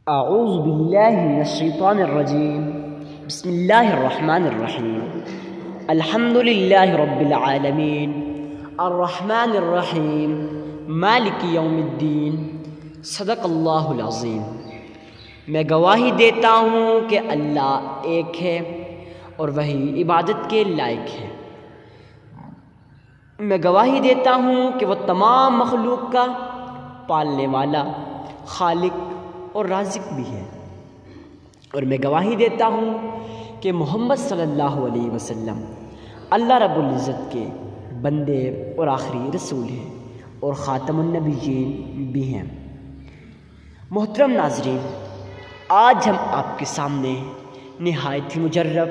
اعوذ باللہ من الشیطان الرجیم بسم اللہ الرحمن الرحیم الحمد للہ رب العالمین الرحمن الرحیم مالک یوم الدین صدق اللہ العظیم۔ میں گواہی دیتا ہوں کہ اللہ ایک ہے اور وہی عبادت کے لائق ہے۔ میں گواہی دیتا ہوں کہ وہ تمام مخلوق کا پالنے والا، خالق اور رازق بھی ہے، اور میں گواہی دیتا ہوں کہ محمد صلی اللہ علیہ وسلم اللہ رب العزت کے بندے اور آخری رسول ہیں اور خاتم النبیین بھی ہیں۔ محترم ناظرین، آج ہم آپ کے سامنے نہایت ہی مجرب،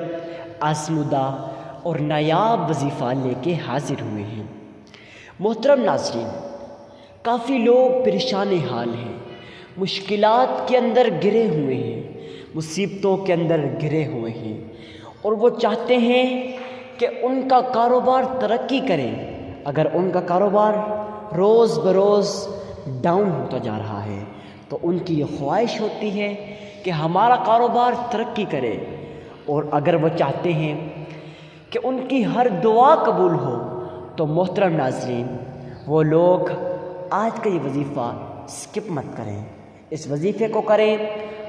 آزمودہ اور نایاب وظیفہ لے کے حاضر ہوئے ہیں۔ محترم ناظرین، کافی لوگ پریشان حال ہیں، مشکلات کے اندر گرے ہوئے ہیں، مصیبتوں کے اندر گرے ہوئے ہیں، اور وہ چاہتے ہیں کہ ان کا کاروبار ترقی کرے۔ اگر ان کا کاروبار روز بروز ڈاؤن ہوتا جا رہا ہے تو ان کی یہ خواہش ہوتی ہے کہ ہمارا کاروبار ترقی کرے، اور اگر وہ چاہتے ہیں کہ ان کی ہر دعا قبول ہو تو محترم ناظرین، وہ لوگ آج کا یہ وظیفہ سکپ مت کریں، اس وظیفے کو کریں،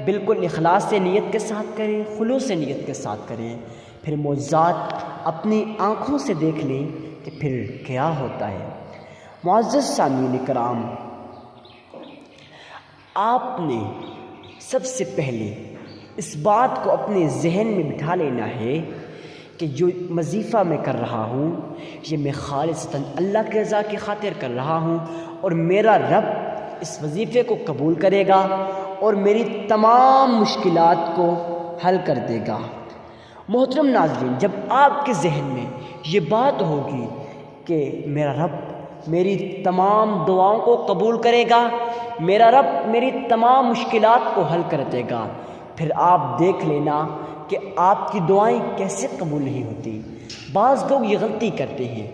بالکل اخلاص سے نیت کے ساتھ کریں، خلوص سے نیت کے ساتھ کریں، پھر معجزات اپنی آنکھوں سے دیکھ لیں کہ پھر کیا ہوتا ہے۔ معزز سامعین کرام، آپ نے سب سے پہلے اس بات کو اپنے ذہن میں بٹھا لینا ہے کہ جو وظیفہ میں کر رہا ہوں یہ میں خالصتاً اللہ کی رضا کی خاطر کر رہا ہوں، اور میرا رب اس وظیفے کو قبول کرے گا اور میری تمام مشکلات کو حل کر دے گا۔ محترم ناظرین، جب آپ کے ذہن میں یہ بات ہوگی کہ میرا رب میری تمام دعاؤں کو قبول کرے گا، میرا رب میری تمام مشکلات کو حل کر دے گا، پھر آپ دیکھ لینا کہ آپ کی دعائیں کیسے قبول نہیں ہوتی۔ بعض لوگ یہ غلطی کرتے ہیں،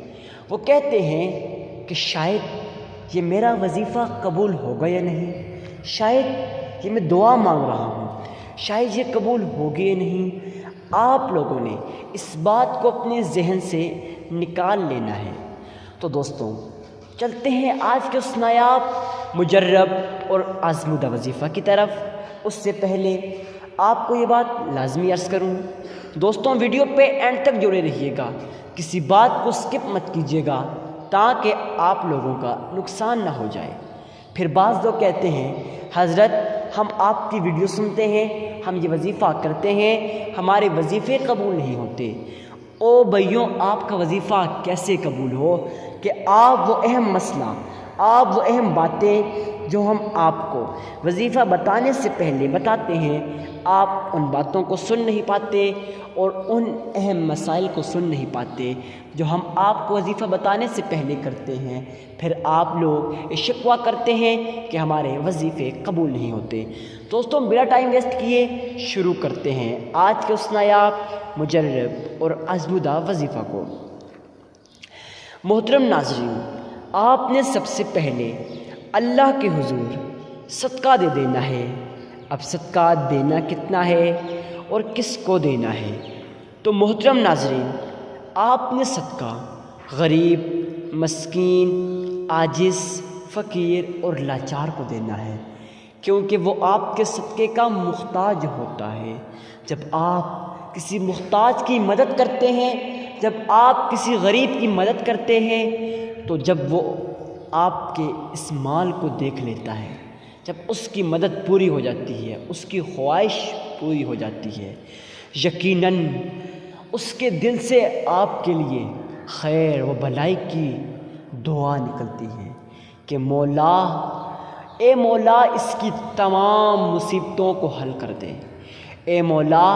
وہ کہتے ہیں کہ شاید یہ میرا وظیفہ قبول ہوگا یا نہیں، شاید یہ میں دعا مانگ رہا ہوں، شاید یہ قبول ہوگی یا نہیں۔ آپ لوگوں نے اس بات کو اپنے ذہن سے نکال لینا ہے۔ تو دوستوں، چلتے ہیں آج کے اس نایاب، مجرب اور آزمودہ وظیفہ کی طرف۔ اس سے پہلے آپ کو یہ بات لازمی عرض کروں، دوستوں ویڈیو پہ اینڈ تک جڑے رہیے گا، کسی بات کو سکپ مت کیجیے گا تاکہ آپ لوگوں کا نقصان نہ ہو جائے۔ پھر بعض لوگ کہتے ہیں حضرت ہم آپ کی ویڈیو سنتے ہیں، ہم یہ وظیفہ کرتے ہیں، ہمارے وظیفے قبول نہیں ہوتے۔ او بھائیوں، آپ کا وظیفہ کیسے قبول ہو کہ آپ وہ اہم مسئلہ، آپ وہ اہم باتیں جو ہم آپ کو وظیفہ بتانے سے پہلے بتاتے ہیں، آپ ان باتوں کو سن نہیں پاتے اور ان اہم مسائل کو سن نہیں پاتے جو ہم آپ کو وظیفہ بتانے سے پہلے کرتے ہیں۔ پھر آپ لوگ یہ شکوہ کرتے ہیں کہ ہمارے وظیفے قبول نہیں ہوتے۔ دوستوں، بلا ٹائم ویسٹ کیے شروع کرتے ہیں آج کے اس نایاب، مجرب اور آزمودہ وظیفہ کو۔ محترم ناظرین، آپ نے سب سے پہلے اللہ کے حضور صدقہ دے دینا ہے۔ اب صدقہ دینا کتنا ہے اور کس کو دینا ہے؟ تو محترم ناظرین، آپ نے صدقہ غریب، مسکین، عاجز، فقیر اور لاچار کو دینا ہے، کیونکہ وہ آپ کے صدقے کا محتاج ہوتا ہے۔ جب آپ کسی محتاج کی مدد کرتے ہیں، جب آپ کسی غریب کی مدد کرتے ہیں، تو جب وہ آپ کے اس مال کو دیکھ لیتا ہے، جب اس کی مدد پوری ہو جاتی ہے، اس کی خواہش پوری ہو جاتی ہے، یقیناً اس کے دل سے آپ کے لیے خیر و بھلائی کی دعا نکلتی ہے کہ مولا، اے مولا اس کی تمام مصیبتوں کو حل کر دے، اے مولا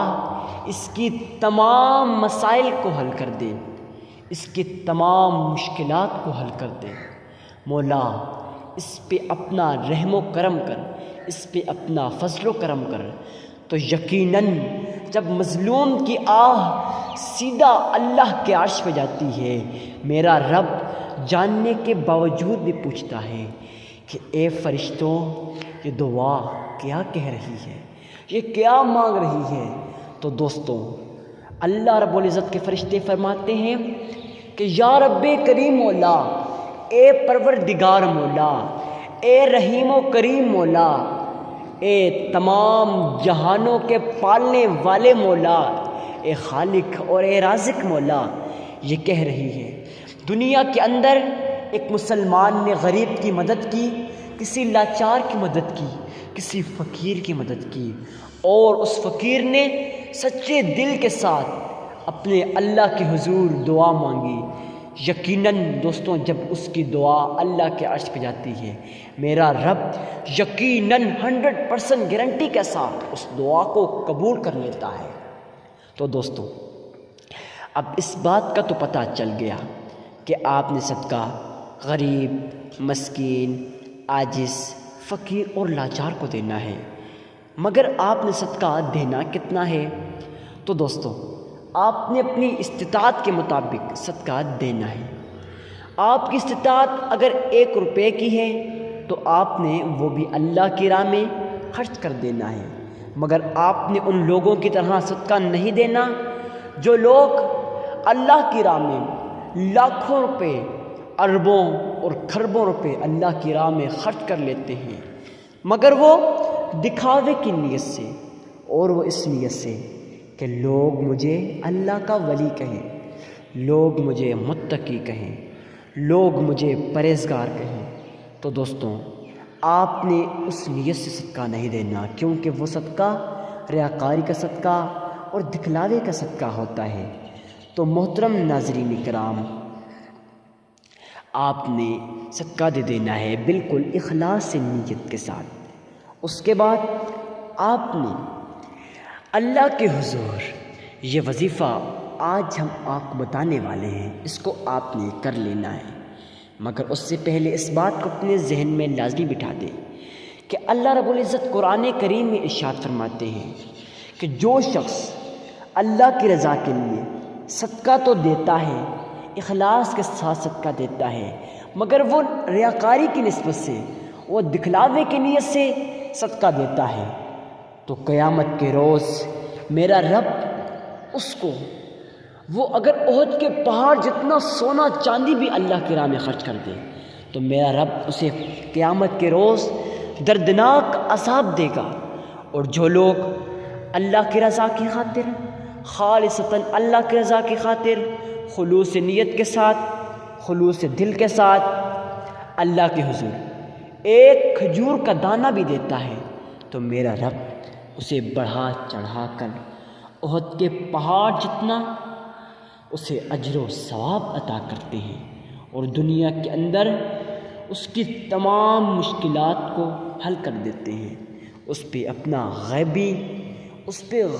اس کی تمام مسائل کو حل کر دے، اس کی تمام مشکلات کو حل کر دے۔ مولا اس پہ اپنا رحم و کرم کر، اس پہ اپنا فضل و کرم کر۔ تو یقیناً جب مظلوم کی آہ سیدھا اللہ کے عرش پہ جاتی ہے، میرا رب جاننے کے باوجود بھی پوچھتا ہے کہ اے فرشتوں، یہ دعا کیا کہہ رہی ہے، یہ کیا مانگ رہی ہے؟ تو دوستوں اللہ رب العزت کے فرشتے فرماتے ہیں کہ یا رب کریم مولا، اے پروردگار مولا، اے رحیم و کریم مولا، اے تمام جہانوں کے پالنے والے مولا، اے خالق اور اے رازق مولا، یہ کہہ رہی ہے دنیا کے اندر ایک مسلمان نے غریب کی مدد کی، کسی لاچار کی مدد کی، کسی فقیر کی مدد کی، اور اس فقیر نے سچے دل کے ساتھ اپنے اللہ کے حضور دعا مانگی، یقیناً دوستوں جب اس کی دعا اللہ کے عرش پہ جاتی ہے، میرا رب یقیناً 100% گارنٹی کے ساتھ اس دعا کو قبول کر لیتا ہے۔ تو دوستوں اب اس بات کا تو پتہ چل گیا کہ آپ نے صدقہ غریب، مسکین، عاجز، فقیر اور لاچار کو دینا ہے، مگر آپ نے صدقہ دینا کتنا ہے؟ تو دوستوں آپ نے اپنی استطاعت کے مطابق صدقہ دینا ہے۔ آپ کی استطاعت اگر 1 روپے کی ہے تو آپ نے وہ بھی اللہ کی راہ میں خرچ کر دینا ہے، مگر آپ نے ان لوگوں کی طرح صدقہ نہیں دینا جو لوگ اللہ کی راہ میں لاکھوں روپے، اربوں اور کھربوں روپے اللہ کی راہ میں خرچ کر لیتے ہیں، مگر وہ دکھاوے کی نیت سے، اور وہ اس نیت سے کہ لوگ مجھے اللہ کا ولی کہیں، لوگ مجھے متقی کہیں، لوگ مجھے پرہیزگار کہیں۔ تو دوستوں آپ نے اس نیت سے صدقہ نہیں دینا، کیونکہ وہ صدقہ ریاکاری کا صدقہ اور دکھلاوے کا صدقہ ہوتا ہے۔ تو محترم ناظرین کرام، آپ نے صدقہ دے دینا ہے بالکل اخلاص سے، نیت کے ساتھ۔ اس کے بعد آپ نے اللہ کے حضور یہ وظیفہ آج ہم آپ کو بتانے والے ہیں، اس کو آپ نے کر لینا ہے، مگر اس سے پہلے اس بات کو اپنے ذہن میں لازمی بٹھا دیں کہ اللہ رب العزت قرآن کریم میں ارشاد فرماتے ہیں کہ جو شخص اللہ کی رضا کے لیے صدقہ تو دیتا ہے، اخلاص کے ساتھ صدقہ دیتا ہے، مگر وہ ریاکاری کی نسبت سے، وہ دکھلاوے کی نیت سے صدقہ دیتا ہے، تو قیامت کے روز میرا رب اس کو، وہ اگر احد کے پہاڑ جتنا سونا چاندی بھی اللہ کی راہ میں خرچ کر دے، تو میرا رب اسے قیامت کے روز دردناک عذاب دے گا۔ اور جو لوگ اللہ کی رضا کی خاطر، خالصتاً اللہ کی رضا کی خاطر، خلوص نیت کے ساتھ، خلوص دل کے ساتھ اللہ کے حضور ایک کھجور کا دانہ بھی دیتا ہے، تو میرا رب اسے بڑھا چڑھا کر احد کے پہاڑ جتنا اسے اجر و ثواب عطا کرتے ہیں، اور دنیا کے اندر اس کی تمام مشکلات کو حل کر دیتے ہیں، اس پہ اپنا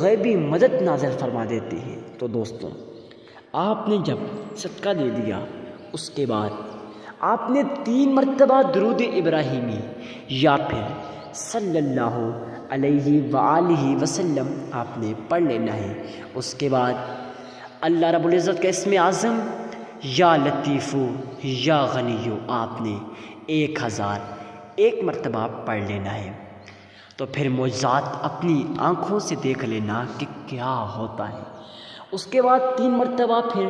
غیبی مدد نازل فرما دیتے ہیں۔ تو دوستوں آپ نے جب صدقہ دے دیا، اس کے بعد آپ نے 3 مرتبہ درود ابراہیمی یا پھر صلی اللہ علیہ وآلہ وسلم آپ نے پڑھ لینا ہے۔ اس کے بعد اللہ رب العزت کا اسم اعظم یا لطیفو یا غنیو آپ نے 1001 مرتبہ پڑھ لینا ہے۔ تو پھر معجزات اپنی آنکھوں سے دیکھ لینا کہ کیا ہوتا ہے۔ اس کے بعد 3 مرتبہ پھر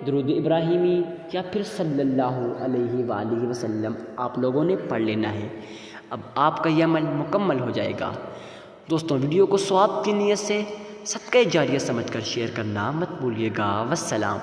درود ابراہیمی یا پھر صلی اللہ علیہ وآلہ وسلم آپ لوگوں نے پڑھ لینا ہے۔ اب آپ کا یہ عمل مکمل ہو جائے گا۔ دوستوں ویڈیو کو ثواب کی نیت سے صدقہ جاریہ سمجھ کر شیئر کرنا مت بھولیے گا۔ والسلام۔